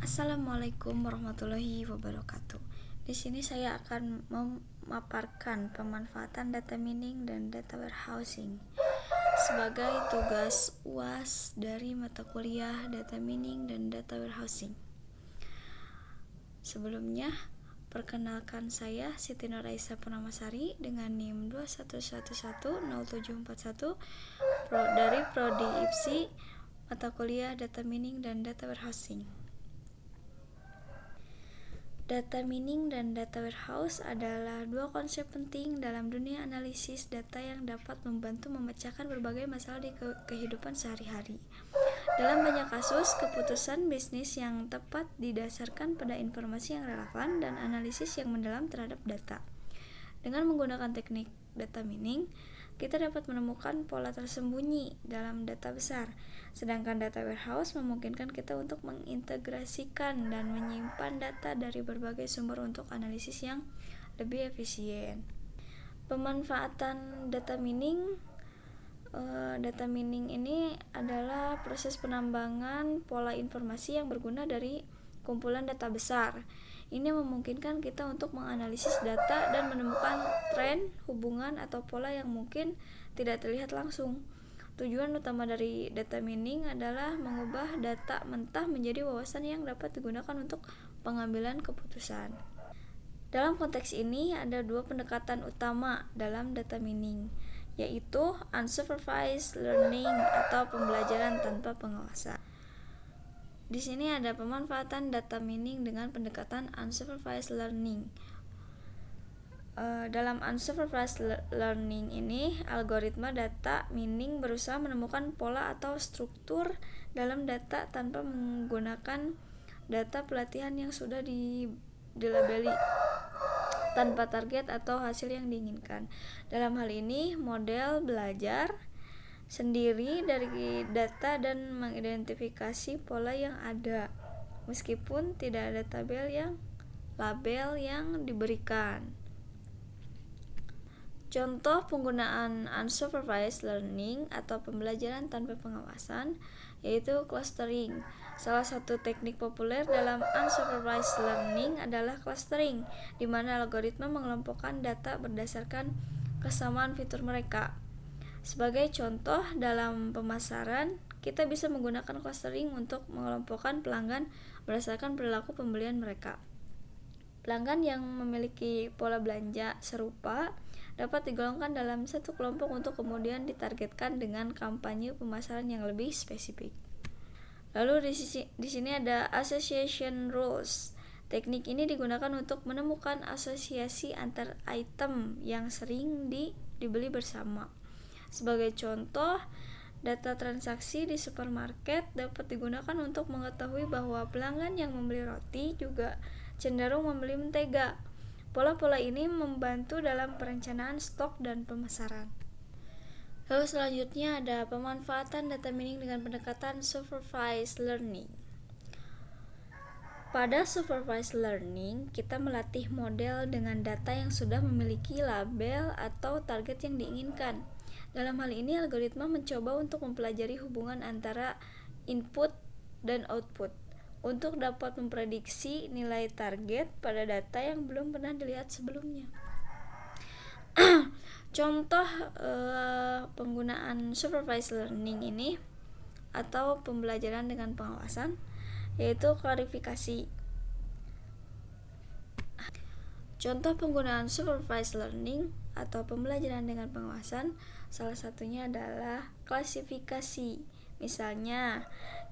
Assalamualaikum warahmatullahi wabarakatuh. Di sini saya akan memaparkan pemanfaatan data mining dan data warehousing sebagai tugas UAS dari mata kuliah data mining dan data warehousing. Sebelumnya, perkenalkan saya Siti Nuraisa Purnamasari dengan NIM 21110741 dari Prodi IPSI mata kuliah data mining dan data warehousing. Data mining dan data warehouse adalah dua konsep penting dalam dunia analisis data yang dapat membantu memecahkan berbagai masalah di kehidupan sehari-hari. Dalam banyak kasus, keputusan bisnis yang tepat didasarkan pada informasi yang relevan dan analisis yang mendalam terhadap data. Dengan menggunakan teknik data mining, kita dapat menemukan pola tersembunyi dalam data besar, sedangkan data warehouse memungkinkan kita untuk mengintegrasikan dan menyimpan data dari berbagai sumber untuk analisis yang lebih efisien. Pemanfaatan data mining ini adalah proses penambangan pola informasi yang berguna dari kumpulan data besar. Ini memungkinkan kita untuk menganalisis data dan menemukan tren, hubungan, atau pola yang mungkin tidak terlihat langsung. Tujuan utama dari data mining adalah mengubah data mentah menjadi wawasan yang dapat digunakan untuk pengambilan keputusan. Dalam konteks ini, ada dua pendekatan utama dalam data mining, yaitu unsupervised learning atau pembelajaran tanpa pengawasan. Di sini ada pemanfaatan data mining dengan pendekatan unsupervised learning. Dalam unsupervised learning ini, algoritma data mining berusaha menemukan pola atau struktur dalam data tanpa menggunakan data pelatihan yang sudah dilabeli tanpa target atau hasil yang diinginkan. Dalam hal ini, model belajar sendiri dari data dan mengidentifikasi pola yang ada, meskipun tidak ada label yang diberikan. Contoh penggunaan unsupervised learning atau pembelajaran tanpa pengawasan yaitu clustering. Salah satu teknik populer dalam unsupervised learning adalah clustering, di mana algoritma mengelompokkan data berdasarkan kesamaan fitur mereka. Sebagai contoh, dalam pemasaran, kita bisa menggunakan clustering untuk mengelompokkan pelanggan berdasarkan perilaku pembelian mereka. Pelanggan yang memiliki pola belanja serupa dapat digolongkan dalam satu kelompok untuk kemudian ditargetkan dengan kampanye pemasaran yang lebih spesifik. Lalu di sini ada association rules. Teknik ini digunakan untuk menemukan asosiasi antar item yang sering dibeli bersama. Sebagai contoh, data transaksi di supermarket dapat digunakan untuk mengetahui bahwa pelanggan yang membeli roti juga cenderung membeli mentega. Pola-pola ini membantu dalam perencanaan stok dan pemasaran. Lalu selanjutnya ada pemanfaatan data mining dengan pendekatan supervised learning. Pada supervised learning, kita melatih model dengan data yang sudah memiliki label atau target yang diinginkan. Dalam hal ini, algoritma mencoba untuk mempelajari hubungan antara input dan output untuk dapat memprediksi nilai target pada data yang belum pernah dilihat sebelumnya. Contoh penggunaan supervised learning ini atau pembelajaran dengan pengawasan yaitu klarifikasi. Contoh penggunaan supervised learning atau pembelajaran dengan pengawasan salah satunya adalah klasifikasi. Misalnya,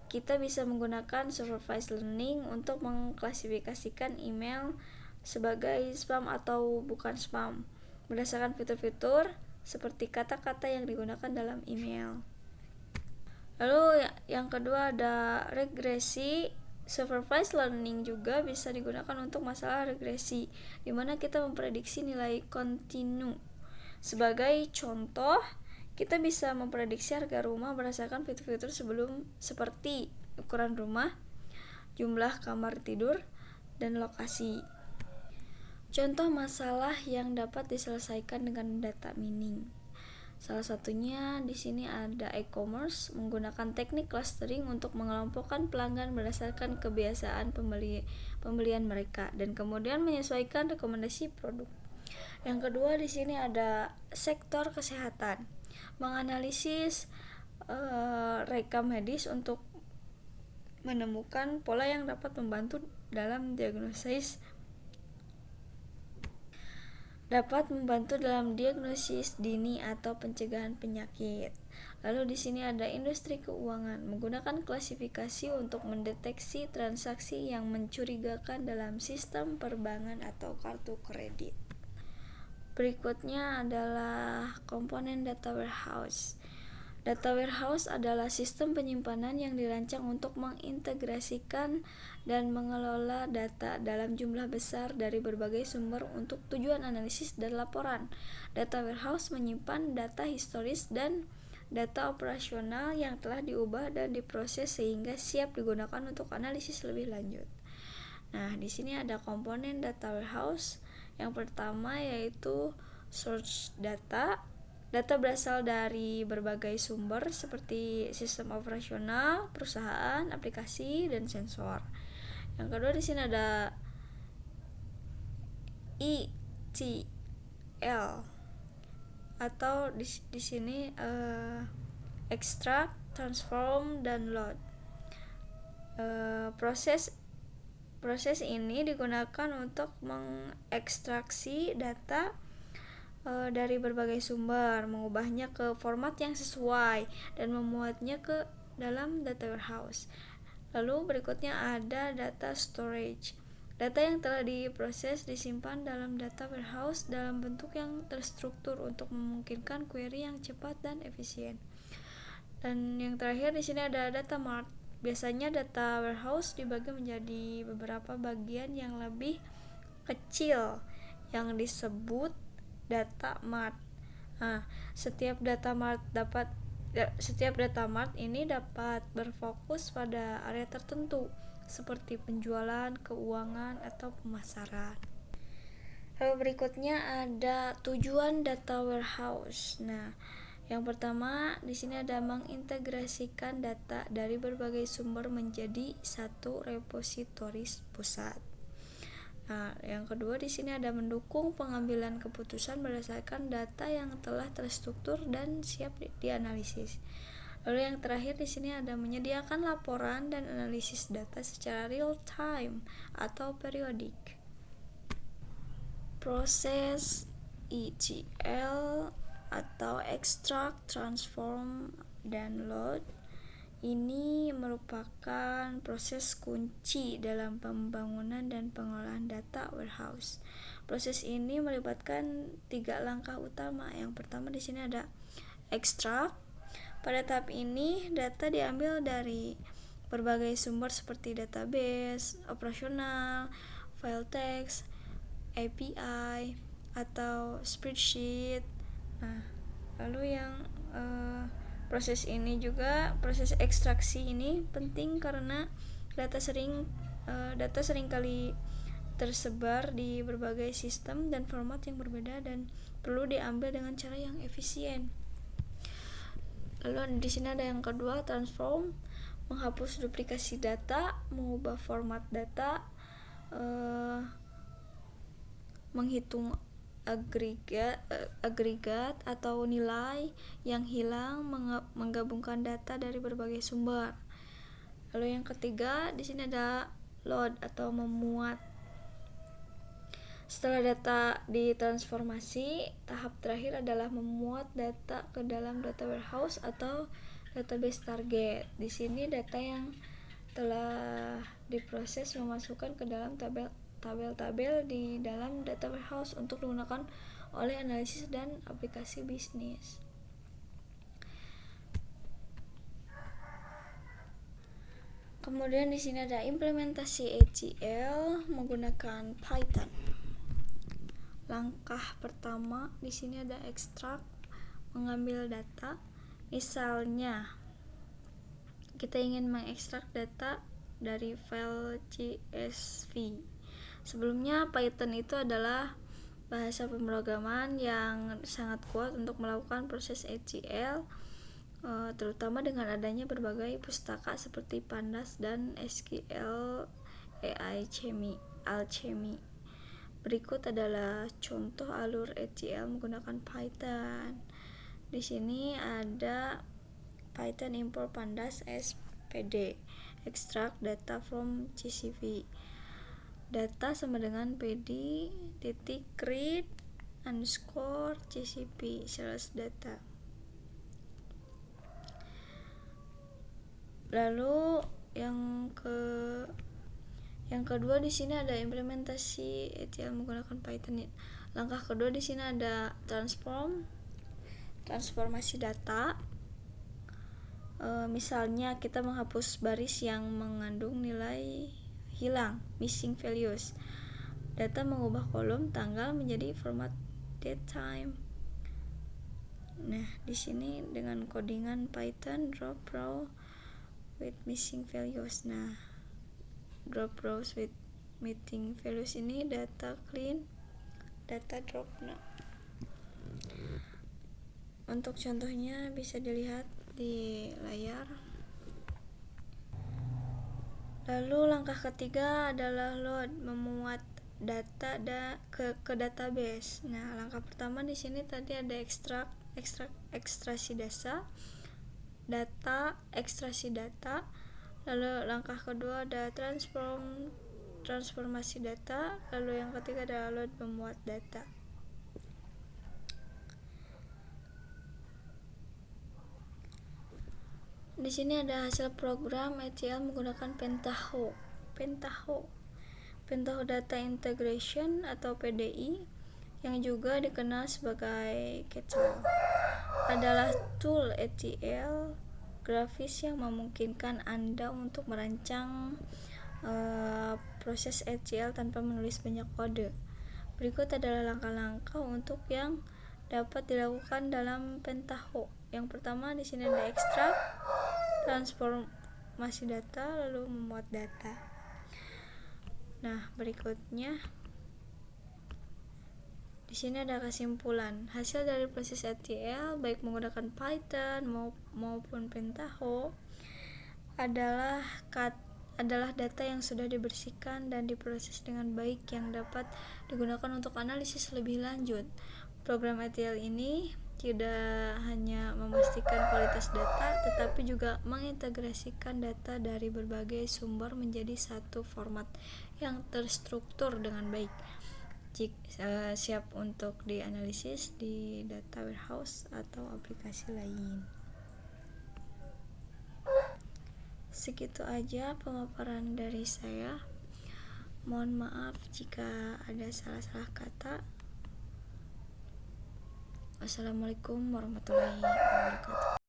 kita bisa menggunakan supervised learning untuk mengklasifikasikan email sebagai spam atau bukan spam berdasarkan fitur-fitur seperti kata-kata yang digunakan dalam email. Lalu yang kedua ada regresi. Supervised learning juga bisa digunakan untuk masalah regresi, di mana kita memprediksi nilai kontinu. Sebagai contoh, kita bisa memprediksi harga rumah berdasarkan fitur-fitur sebelum seperti ukuran rumah, jumlah kamar tidur, dan lokasi. Contoh masalah yang dapat diselesaikan dengan data mining. Salah satunya di sini ada e-commerce menggunakan teknik clustering untuk mengelompokkan pelanggan berdasarkan kebiasaan pembelian mereka dan kemudian menyesuaikan rekomendasi produk. Yang kedua di sini ada sektor kesehatan, menganalisis rekam medis untuk menemukan pola yang dapat membantu dalam diagnosis dini atau pencegahan penyakit. Lalu di sini ada industri keuangan, menggunakan klasifikasi untuk mendeteksi transaksi yang mencurigakan dalam sistem perbankan atau kartu kredit. Berikutnya adalah komponen data warehouse. Data warehouse adalah sistem penyimpanan yang dirancang untuk mengintegrasikan dan mengelola data dalam jumlah besar dari berbagai sumber untuk tujuan analisis dan laporan. Data warehouse menyimpan data historis dan data operasional yang telah diubah dan diproses sehingga siap digunakan untuk analisis lebih lanjut. Nah, di sini ada komponen data warehouse. Yang pertama yaitu source data. Data berasal dari berbagai sumber seperti sistem operasional, perusahaan, aplikasi, dan sensor. Yang kedua di sini ada ETL atau di sini extract, transform, dan load. Proses ini digunakan untuk mengekstraksi data dari berbagai sumber, mengubahnya ke format yang sesuai dan memuatnya ke dalam data warehouse. Lalu berikutnya ada data storage. Data yang telah diproses disimpan dalam data warehouse dalam bentuk yang terstruktur untuk memungkinkan query yang cepat dan efisien. Dan yang terakhir di sini ada data mart. Biasanya data warehouse dibagi menjadi beberapa bagian yang lebih kecil yang disebut data mart. Nah, setiap data mart ini dapat berfokus pada area tertentu seperti penjualan, keuangan, atau pemasaran. Lalu berikutnya ada tujuan data warehouse. Nah, yang pertama di sini ada mengintegrasikan data dari berbagai sumber menjadi satu repositori pusat. Nah, yang kedua di sini ada mendukung pengambilan keputusan berdasarkan data yang telah terstruktur dan siap dianalisis. Lalu yang terakhir di sini ada menyediakan laporan dan analisis data secara real time atau periodik. Proses ETL atau extract, transform, dan load ini merupakan proses kunci dalam pembangunan dan pengolahan data warehouse. Proses ini melibatkan 3 langkah utama. Yang pertama di sini ada extract. Pada tahap ini data diambil dari berbagai sumber seperti database, operasional, file text, API, atau spreadsheet. Nah, lalu yang proses ekstraksi ini penting karena data seringkali tersebar di berbagai sistem dan format yang berbeda dan perlu diambil dengan cara yang efisien. Lalu di sini ada yang kedua, transform, menghapus duplikasi data, mengubah format data, menghitung agregat atau nilai yang hilang, menggabungkan data dari berbagai sumber. Lalu yang ketiga di sini ada load atau memuat. Setelah data ditransformasi, tahap terakhir adalah memuat data ke dalam data warehouse atau database target. Di sini data yang telah diproses memasukkan ke dalam tabel-tabel di dalam data warehouse untuk digunakan oleh analisis dan aplikasi bisnis. Kemudian di sini ada implementasi ETL menggunakan Python. Langkah pertama di sini ada extract, mengambil data. Misalnya kita ingin mengekstrak data dari file CSV. Sebelumnya Python itu adalah bahasa pemrograman yang sangat kuat untuk melakukan proses ETL, terutama dengan adanya berbagai pustaka seperti Pandas dan SQL Alchemy. Berikut adalah contoh alur ETL menggunakan Python. Di sini ada Python import pandas SPD, extract data from CSV. Data sama dengan pd titik read underscore CSV data. Lalu yang kedua di sini ada implementasi ETL menggunakan Python. Langkah kedua di sini ada transformasi data. Misalnya kita menghapus baris yang mengandung nilai hilang, missing values. Data mengubah kolom tanggal menjadi format datetime. Nah, di sini dengan codingan Python drop row with missing values. Nah, drop rows with missing values ini data clean, data drop. Nah, untuk contohnya bisa dilihat di layar. Lalu langkah ketiga adalah load, memuat data ke database. Nah, langkah pertama di sini tadi ada ekstraksi data. Lalu langkah kedua ada transformasi data. Lalu yang ketiga adalah load, memuat data. Di sini ada hasil program ETL menggunakan Pentaho Data Integration atau PDI, yang juga dikenal sebagai Kettle, adalah tool ETL grafis yang memungkinkan Anda untuk merancang proses ETL tanpa menulis banyak kode. Berikut adalah langkah-langkah untuk yang dapat dilakukan dalam Pentaho. Yang pertama di sini ada ekstrak, transformasi data, lalu memuat data. Nah, berikutnya di sini ada kesimpulan. Hasil dari proses ETL baik menggunakan Python maupun Pentaho adalah data yang sudah dibersihkan dan diproses dengan baik yang dapat digunakan untuk analisis lebih lanjut. Program ETL ini tidak hanya memastikan kualitas data, tetapi juga mengintegrasikan data dari berbagai sumber menjadi satu format yang terstruktur dengan baik, siap untuk dianalisis di data warehouse atau aplikasi lain. Segitu aja pemaparan dari saya. Mohon maaf jika ada salah-salah kata. Wassalamualaikum warahmatullahi wabarakatuh.